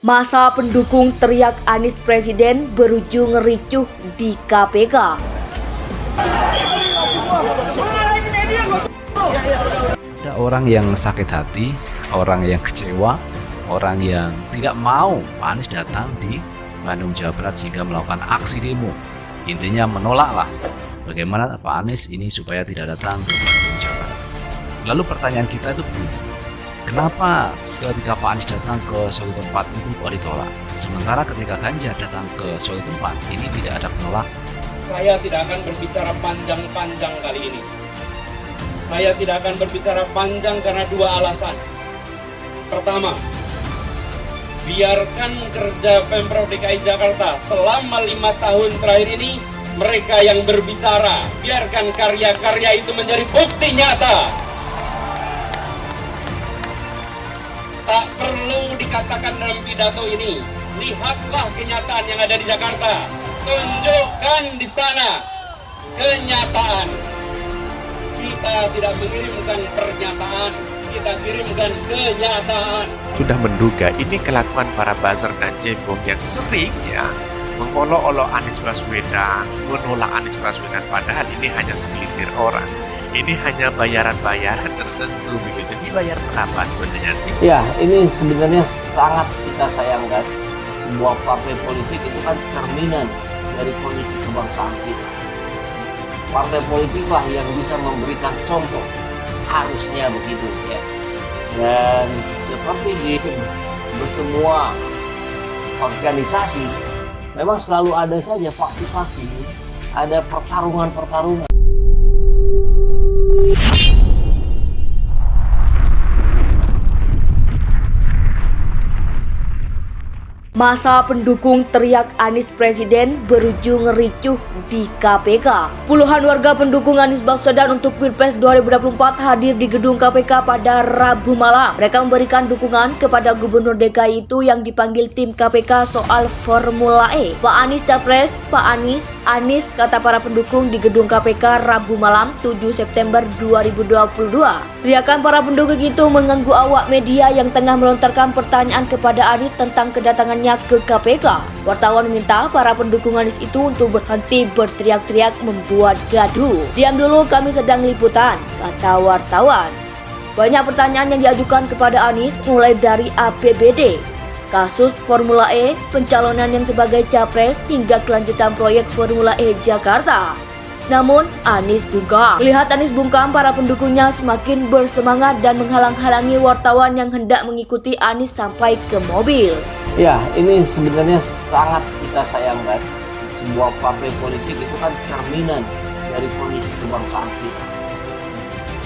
Masa pendukung teriak Anies Presiden berujung ricuh di KPK. Ada orang yang sakit hati, orang yang kecewa, orang yang tidak mau Pak Anies datang di Bandung, Jawa Barat sehingga melakukan aksi demo. Intinya menolaklah bagaimana Pak Anies ini supaya tidak datang ke Bandung, Jawa Barat. Lalu pertanyaan kita itu begini, kenapa ketika Pak Anies datang ke suatu tempat itu kok ditolak? Sementara ketika Ganjar datang ke suatu tempat ini tidak ada penolak. Saya tidak akan berbicara panjang-panjang kali ini. Saya tidak akan berbicara panjang karena dua alasan. Pertama, biarkan kerja Pemprov DKI Jakarta selama 5 tahun terakhir ini mereka yang berbicara. Biarkan karya-karya itu menjadi bukti nyata. Tak perlu dikatakan dalam pidato ini. Lihatlah kenyataan yang ada di Jakarta. Tunjukkan di sana kenyataan. Kita tidak mengirimkan pernyataan, kita kirimkan kenyataan. Sudah menduga ini kelakuan para buzzer dan cebong yang sering mengolok-olok Anies Baswedan, menolak Anies Baswedan, padahal ini hanya segelintir orang. Ini hanya bayaran-bayaran tertentu begitu. Dibayar berapa sebenarnya sih? Ya, ini sebenarnya sangat kita sayangkan. Sebuah partai politik itu kan cerminan dari kondisi kebangsaan kita. Partai politiklah yang bisa memberikan contoh, harusnya begitu ya. Dan seperti di semua organisasi, memang selalu ada saja faksi-faksi, ada pertarungan-pertarungan. Masa pendukung teriak Anies Presiden berujung ricuh di KPK. Puluhan warga pendukung Anies Baswedan untuk Pilpres 2024 hadir di gedung KPK pada Rabu malam. Mereka memberikan dukungan kepada Gubernur DKI itu yang dipanggil tim KPK soal Formula E. Pak Anies Capres, Pak Anies kata para pendukung di gedung KPK Rabu malam 7 September 2022. Teriakan para pendukung itu mengganggu awak media yang tengah melontarkan pertanyaan kepada Anies tentang kedatangan ke KPK. Wartawan meminta para pendukung Anies itu untuk berhenti berteriak-teriak membuat gaduh. Diam dulu, kami sedang liputan, kata wartawan. Banyak pertanyaan yang diajukan kepada Anies mulai dari APBD, kasus Formula E, pencalonan yang sebagai capres hingga kelanjutan proyek Formula E Jakarta. Namun Anies bungkam. Melihat Anies bungkam, para pendukungnya semakin bersemangat dan menghalang-halangi wartawan yang hendak mengikuti Anies sampai ke mobil. Ya, ini sebenarnya sangat kita sayangkan. Sebuah partai politik itu kan cerminan dari kondisi kebangsaan kita.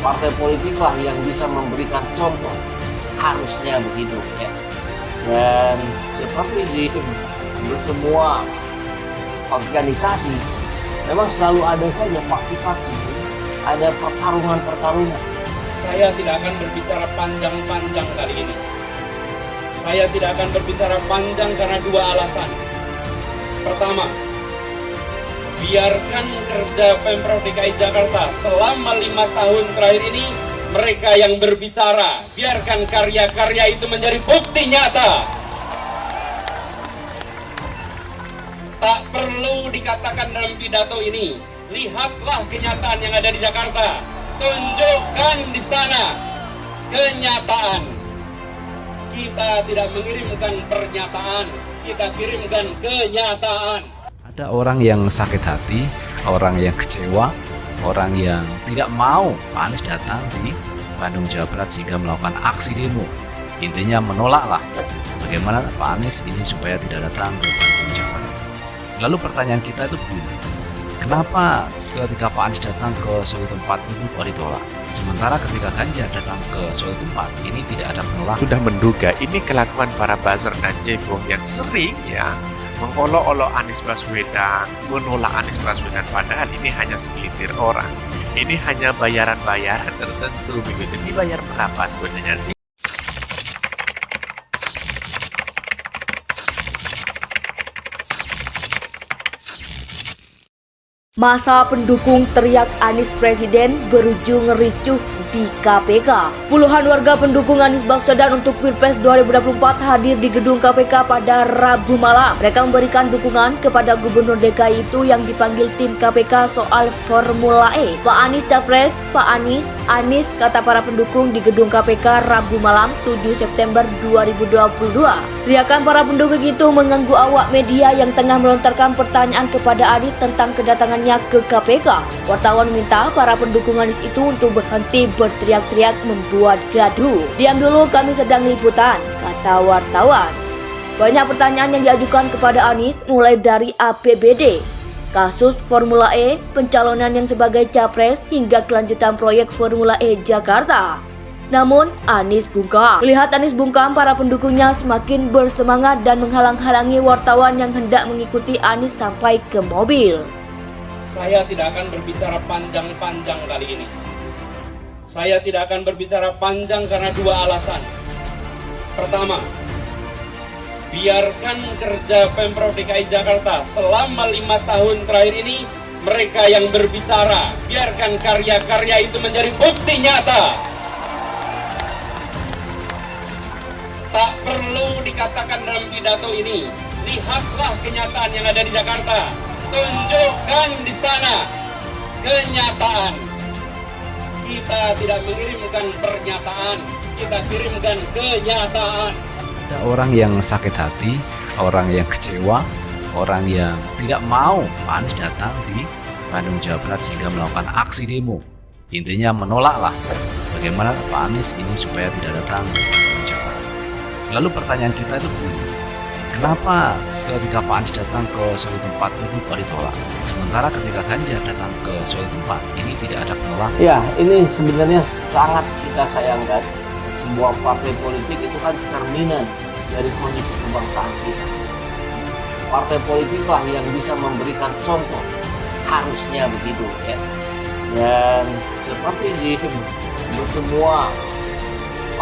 Partai politiklah yang bisa memberikan contoh, harusnya begitu ya. Dan seperti di semua organisasi, memang selalu ada saja faksi-faksi, ada pertarungan-pertarungan. Saya tidak akan berbicara panjang-panjang kali ini. Saya tidak akan berbicara panjang karena dua alasan. Pertama, biarkan kerja Pemprov DKI Jakarta selama 5 tahun terakhir ini mereka yang berbicara. Biarkan karya-karya itu menjadi bukti nyata. Tak perlu dikatakan dalam pidato ini. Lihatlah kenyataan yang ada di Jakarta. Tunjukkan di sana kenyataan. Kita tidak mengirimkan pernyataan, kita kirimkan kenyataan. Ada orang yang sakit hati, orang yang kecewa, orang yang tidak mau Pak Anies datang di Bandung, Jawa Barat sehingga melakukan aksi demo. Intinya menolaklah bagaimana Pak Anies ini supaya tidak datang ke Bandung, Jawa Barat. Lalu pertanyaan kita itu begini, kenapa ketika Pak Anies datang ke suatu tempat itu kok ditolak? Sementara ketika Ganjar datang ke suatu tempat ini tidak ada penolakan. Sudah menduga ini kelakuan para buzzer dan cebong yang sering mengolok-olok Anies Baswedan, menolak Anies Baswedan, padahal ini hanya segelintir orang. Ini hanya bayaran-bayaran tertentu begitu. Dibayar berapa sebenarnya sih? Masa pendukung teriak Anies Presiden berujung ricuh di KPK. Puluhan warga pendukung Anies Baswedan untuk Pilpres 2024 hadir di gedung KPK pada Rabu malam. Mereka memberikan dukungan kepada Gubernur DKI itu yang dipanggil tim KPK soal Formula E. Pak Anies Capres, Pak Anies, kata para pendukung di gedung KPK Rabu malam 7 September 2022. Teriakan para pendukung itu mengganggu awak media yang tengah melontarkan pertanyaan kepada Anies tentang kedatangannya ke KPK. Wartawan minta para pendukung Anies itu untuk berhenti berteriak-teriak membuat gaduh. Diam dulu, kami sedang liputan, kata wartawan. Banyak pertanyaan yang diajukan kepada Anies mulai dari APBD, kasus Formula E, pencalonan yang sebagai capres, hingga kelanjutan proyek Formula E Jakarta. Namun Anies bungkam. Melihat Anies bungkam, para pendukungnya semakin bersemangat dan menghalang-halangi wartawan yang hendak mengikuti Anies sampai ke mobil. Saya tidak akan berbicara panjang-panjang kali ini. Saya tidak akan berbicara panjang karena dua alasan. Pertama, biarkan kerja Pemprov DKI Jakarta selama 5 tahun terakhir ini mereka yang berbicara. Biarkan karya-karya itu menjadi bukti nyata. Tak perlu dikatakan dalam pidato ini. Lihatlah kenyataan yang ada di Jakarta. Tunjukkan di sana kenyataan. Kita tidak mengirimkan pernyataan, kita kirimkan kenyataan. Ada orang yang sakit hati, orang yang kecewa, orang yang tidak mau Pak Anies datang di Bandung, Jawa Barat sehingga melakukan aksi demo. Intinya menolaklah bagaimana Pak Anies ini supaya tidak datang di Bandung, Jawa Barat. Lalu pertanyaan kita itu begini, kenapa ketika Pak Anies datang ke suatu tempat itu baru ditolak, sementara ketika Ganjar datang ke suatu tempat ini tidak ada penolakan? Ya, ini sebenarnya sangat kita sayangkan. Sebuah partai politik itu kan cerminan dari kondisi kebangsaan kita. Partai politiklah yang bisa memberikan contoh, harusnya begitu ya. Dan seperti di semua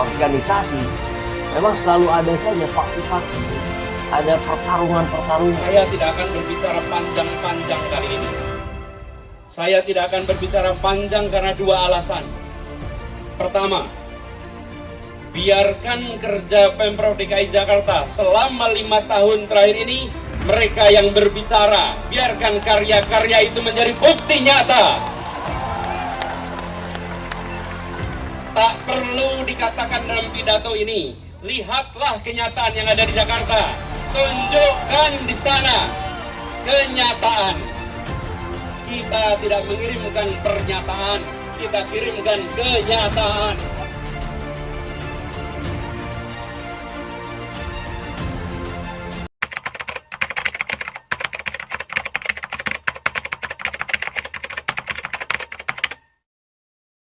organisasi, memang selalu ada saja faksi-faksi, ada pertarungan-pertarungan. Saya tidak akan berbicara panjang-panjang kali ini. Saya tidak akan berbicara panjang karena dua alasan. Pertama, biarkan kerja Pemprov DKI Jakarta selama 5 tahun terakhir ini mereka yang berbicara. Biarkan karya-karya itu menjadi bukti nyata. Tak perlu dikatakan dalam pidato ini. Lihatlah kenyataan yang ada di Jakarta. Tunjukkan di sana kenyataan. Kita tidak mengirimkan pernyataan, kita kirimkan kenyataan.